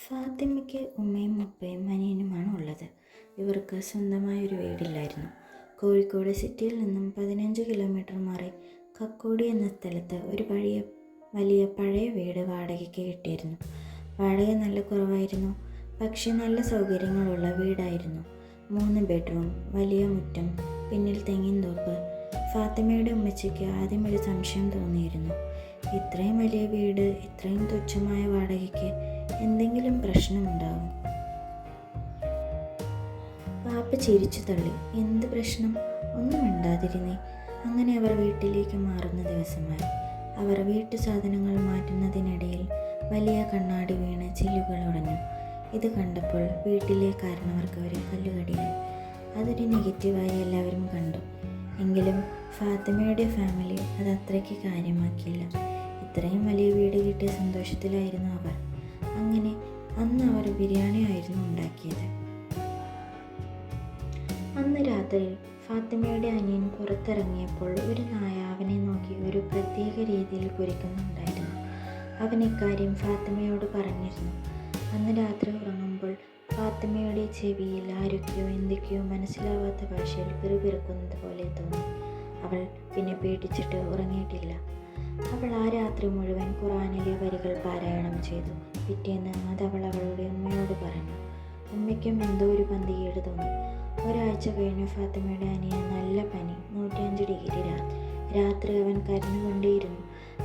ഫാത്തിമയ്ക്ക് ഉമ്മയും ഉപ്പയും അനിയനുമാണ് ഉള്ളത്. ഇവർക്ക് സ്വന്തമായൊരു വീടില്ലായിരുന്നു. കോഴിക്കോട് സിറ്റിയിൽ നിന്നും 15 കിലോമീറ്റർ മാറി കക്കോടി എന്ന സ്ഥലത്ത് ഒരു വലിയ പഴയ വീട് വാടകയ്ക്ക് കിട്ടിയിരുന്നു. വാടക നല്ല കുറവായിരുന്നു, പക്ഷേ നല്ല സൗകര്യങ്ങളുള്ള വീടായിരുന്നു. 3 ബെഡ്റൂം, വലിയ മുറ്റം, പിന്നിൽ തെങ്ങിൻ തോപ്പ്. ഫാത്തിമയുടെ ഉമ്മച്ചിക്ക് ആദ്യം ഒരു സംശയം തോന്നിയിരുന്നു. ഇത്രയും വലിയ വീട് ഇത്രയും തുച്ഛമായ വാടകയ്ക്ക് എന്തെങ്കിലും പ്രശ്നമുണ്ടാവും. പാപ്പ ചിരിച്ചു തള്ളി. എന്ത് പ്രശ്നം? ഒന്നും മിണ്ടാതിരുന്നേ. അങ്ങനെ അവർ വീട്ടിലേക്ക് മാറുന്ന ദിവസമായി. അവർ വീട്ടു സാധനങ്ങൾ മാറ്റുന്നതിനിടയിൽ വലിയ കണ്ണാടി വീണ് ചില്ലുകൾ ഉടഞ്ഞു. ഇത് കണ്ടപ്പോൾ വീട്ടിലെ കാരണവർക്ക് ഒരു കല്ലുകടിയായി. അതൊരു നെഗറ്റീവായി എല്ലാവരും കണ്ടു. എങ്കിലും ഫാത്തിമയുടെ ഫാമിലി അത് അത്രയ്ക്ക് കാര്യമാക്കിയില്ല. ഇത്രയും വലിയ വീട് കിട്ടിയ സന്തോഷത്തിലായിരുന്നു അവർ. അങ്ങനെ അന്ന് അവർ ബിരിയാണി ആയിരുന്നു ഉണ്ടാക്കിയത്. അന്ന് രാത്രി ഫാത്തിമയുടെ അനിയൻ പുറത്തിറങ്ങിയപ്പോൾ ഒരു നായ അവനെ നോക്കി ഒരു പ്രത്യേക രീതിയിൽ കുരയ്ക്കുന്നുണ്ടായിരുന്നു. അവൻ ഇക്കാര്യം ഫാത്തിമയോട് പറഞ്ഞിരുന്നു. അന്ന് രാത്രി ഉറങ്ങുമ്പോൾ ഫാത്തിമയുടെ ചെവിയിൽ ആരൊക്കെയോ എന്തൊക്കെയോ മനസ്സിലാവാത്ത ഭാഷയിൽ പിറുപിറുക്കുന്നത് പോലെ തോന്നി. അവൾ പിന്നെ പേടിച്ചിട്ട് ഉറങ്ങിയിട്ടില്ല. അവൾ ആ രാത്രി മുഴുവൻ ഖുർആനിലെ വരികൾ പാരായണം ചെയ്തു. പിറ്റേന്ന് അതവൾ അവളുടെ ഉമ്മയോട് പറഞ്ഞു. ഉമ്മയ്ക്കും എന്തോ ഒരു പന്തികേട് തോന്നി. ഒരാഴ്ച കഴിഞ്ഞു ഫാത്തിമയുടെ അനിയന് നല്ല പനി, 105 ഡിഗ്രി. രാത്രി അവൻ കരഞ്ഞുകൊണ്ടേയിരുന്നു.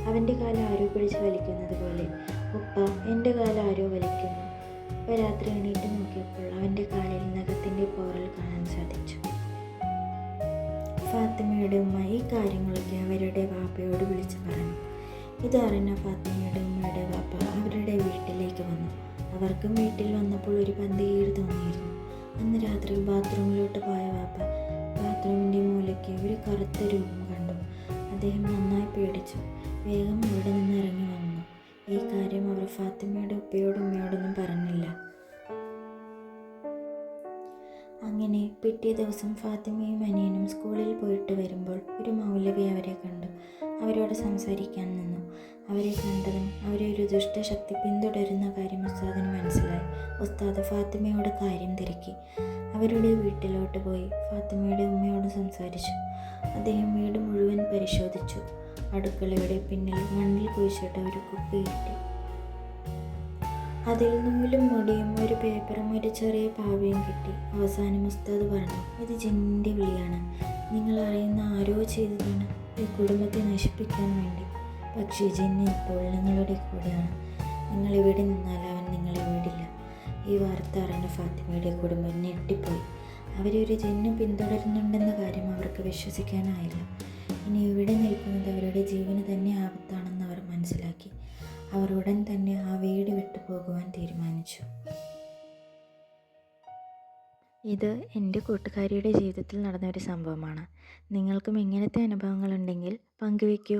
അവൻ്റെ കാലം ആരോ പിടിച്ച് വലിക്കുന്നത് പോലെ. ഉപ്പ, എൻ്റെ കാലം ആരോ വലിക്കുന്നു. ഉപ്പ രാത്രി എണീറ്റ് നോക്കിയപ്പോൾ അവൻ്റെ കാലിൽ നഖത്തിൻ്റെ പോറൽ കാണാൻ സാധിച്ചു. ഫാത്തിമയുടെ ഉമ്മ ഈ കാര്യങ്ങളൊക്കെ അവരുടെ വാപ്പയോട് വിളിച്ചു പറഞ്ഞു. ഇതറിഞ്ഞ ഫാത്തിമയുടെ ഉമ്മയുടെ വാപ്പ അവരുടെ വീട്ടിലേക്ക് വന്നു. അവർക്കും വീട്ടിൽ വന്നപ്പോൾ ഒരു പന്തികേട് തോന്നിയിരുന്നു. അന്ന് രാത്രി ബാത്റൂമിലോട്ട് പോയ വാപ്പ ബാത്റൂമിൻ്റെ മൂലയ്ക്ക് ഒരു കറുത്ത രൂപം കണ്ടു. അദ്ദേഹം നന്നായി പേടിച്ചു. വേഗം അവിടെ നിന്ന് ഇറങ്ങി വന്നു. ഈ കാര്യം അവർ ഫാത്തിമയുടെ ഉപ്പയോടും ഉമ്മയോടൊന്നും പറഞ്ഞില്ല. അങ്ങനെ പിറ്റേ ദിവസം ഫാത്തിമയും അനിയനും സ്കൂളിൽ പോയിട്ട് വരുമ്പോൾ ഒരു മൗലവി അവരെ കണ്ടു. അവരോട് സംസാരിക്കാൻ നിന്നു. അവരെ കണ്ടതും അവരെ ഒരു ദുഷ്ടശക്തി പിന്തുടരുന്ന കാര്യം ഉസ്താദിന് മനസ്സിലായി. ഉസ്താദ് ഫാത്തിമയോട് കാര്യം തിരക്കി. അവരുടെ വീട്ടിലോട്ട് പോയി ഫാത്തിമയുടെ ഉമ്മയോട് സംസാരിച്ചു. അദ്ദേഹം വീട് മുഴുവൻ പരിശോധിച്ചു. അടുക്കളയുടെ പിന്നിൽ മണ്ണിൽ കുഴിച്ചിട്ട ഒരു കുപ്പി കിട്ടി. അതിൽ നൂലും മുടിയും ഒരു പേപ്പറും ഒരു ചെറിയ പാവയും കിട്ടി. അവസാനം ഉസ്താദ് പറഞ്ഞു, ഇത് ജിന്നിൻ്റെ വിളിയാണ്. നിങ്ങൾ അറിയുന്ന ആരോ ചെയ്തതാണ് ഈ കുടുംബത്തെ നശിപ്പിക്കാൻ വേണ്ടി. പക്ഷേ ജിന്ന് ഇപ്പോൾ നിങ്ങളുടെ കൂടെയാണ്. നിങ്ങൾ ഇവിടെ നിന്നാൽ അവൻ നിങ്ങളെ വിടില്ല. ഈ വാർത്ത അറിഞ്ഞ ഫാത്തിമയുടെ കുടുംബം ഞെട്ടിപ്പോയി. അവരെ ഒരു ജിന്ന് പിന്തുടരുന്നുണ്ടെന്ന കാര്യം അവർക്ക് വിശ്വസിക്കാനായില്ല. ഇനി ഇവിടെ നിൽക്കുന്നത് അവരുടെ ജീവന് തന്നെ ആപത്താണെന്ന് അവർ മനസ്സിലാക്കി. അവർ ഉടൻ തന്നെ ആ വീട് വിട്ടു പോകുവാൻ തീരുമാനിച്ചു. ഇത് എൻ്റെ കൂട്ടുകാരിയുടെ ജീവിതത്തിൽ നടന്ന ഒരു സംഭവമാണ്. നിങ്ങൾക്കും ഇങ്ങനത്തെ അനുഭവങ്ങളുണ്ടെങ്കിൽ പങ്കുവയ്ക്കൂ.